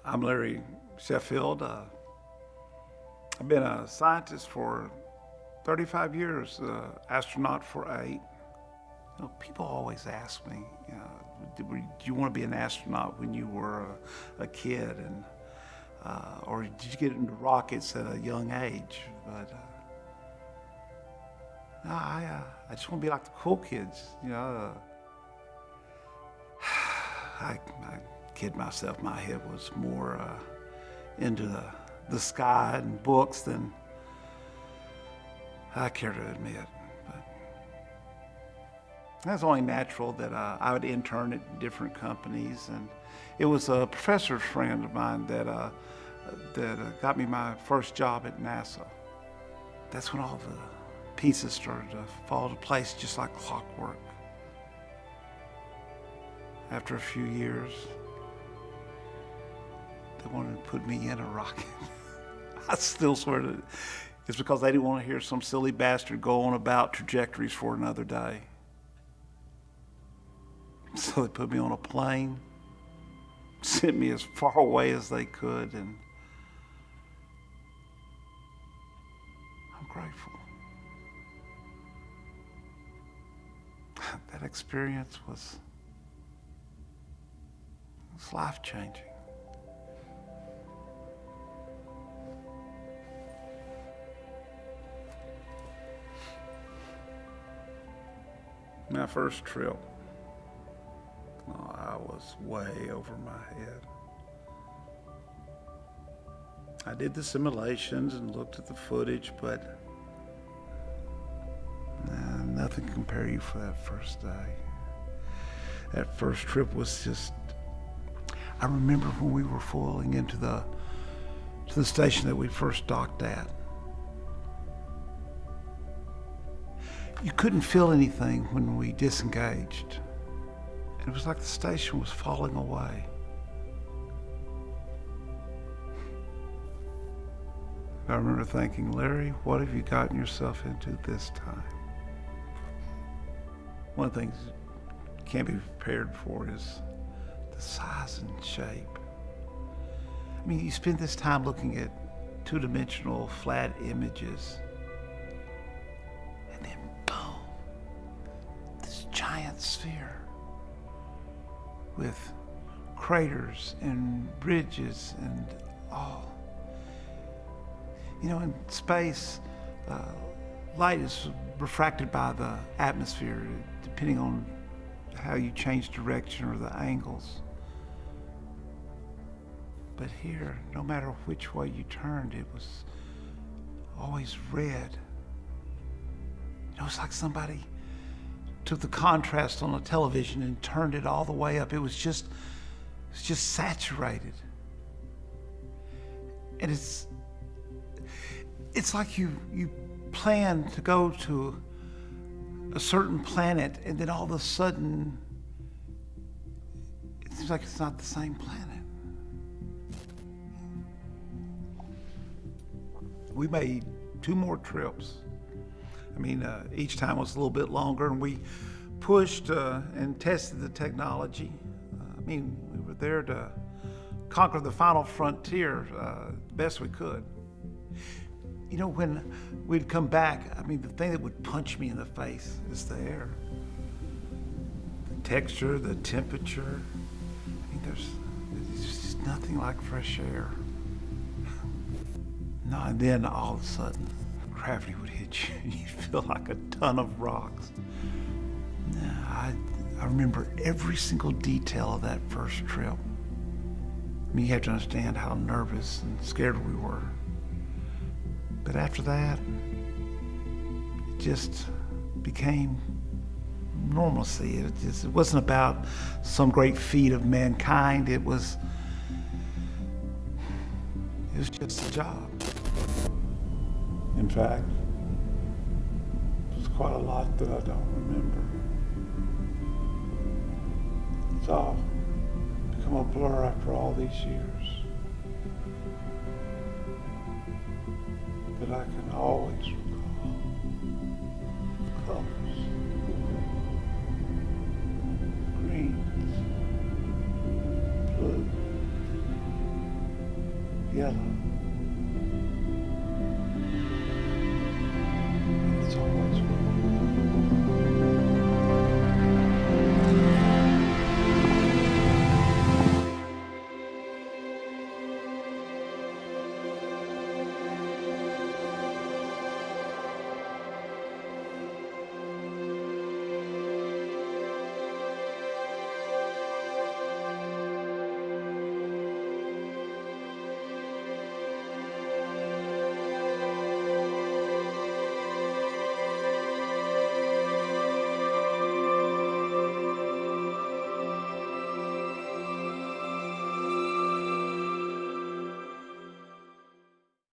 I'm Larry Sheffield. I've been a scientist for 35 years, astronaut for 8. People always ask me, do you want to be an astronaut when you were a kid, and or did you get into rockets at a young age? But no, I just want to be like the cool kids, I kid myself, my head was more into the sky and books than I care to admit. But that's only natural that I would intern at different companies, and it was a professor's friend of mine that got me my first job at NASA. That's when all the pieces started to fall into place just like clockwork. After a few years, they wanted to put me in a rocket. I still swear to it. It's because they didn't want to hear some silly bastard go on about trajectories for another day. So they put me on a plane, sent me as far away as they could, and I'm grateful. That experience was life-changing. My first trip, I was way over my head. I did the simulations and looked at the footage, but nothing can compare you for that first day. That first trip was just, I remember when we were pulling into the station that we first docked at. You couldn't feel anything when we disengaged. And it was like the station was falling away. I remember thinking, Larry, what have you gotten yourself into this time? One of the things you can't be prepared for is the size and shape. I mean, you spend this time looking at two-dimensional flat images, and then boom, this giant sphere with craters and bridges and all. In space, light is refracted by the atmosphere, depending on how you change direction or the angles. But here, no matter which way you turned, it was always red. It's like somebody took the contrast on a television and turned it all the way up. It was just saturated. And it's like you plan to go to a certain planet, and then all of a sudden, it seems like it's not the same planet. We made 2 more trips. Each time was a little bit longer, and we pushed and tested the technology. We were there to conquer the final frontier the best we could. When we'd come back, the thing that would punch me in the face is the air. The texture, the temperature. There's just nothing like fresh air. No, and then all of a sudden, gravity would hit you. You'd feel like a ton of rocks. I remember every single detail of that first trip. You have to understand how nervous and scared we were. But after that, it just became normalcy. It wasn't about some great feat of mankind. It was just a job. In fact, there's quite a lot that I don't remember. It's all become a blur after all these years. But I can always recall.